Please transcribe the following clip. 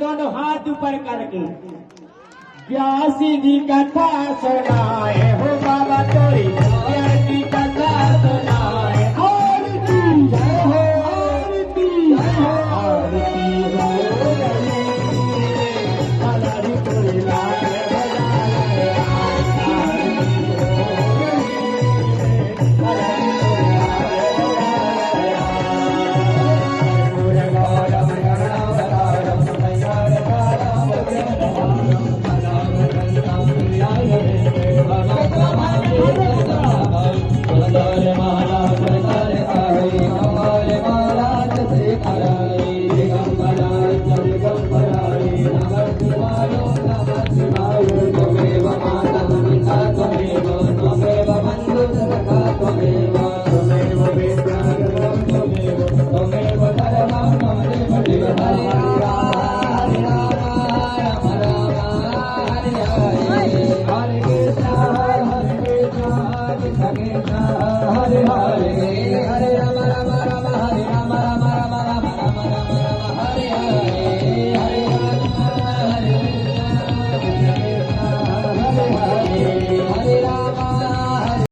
दोनों हाथ ऊपर करके व्यासी जी कथा सुनाए हो बाबा तोरी प्यार की कथा सुनाए। आरती जय हो, आरती जय हो, आरती हो हमारी कोई लाल बजाए। Hare Hare Hare Rama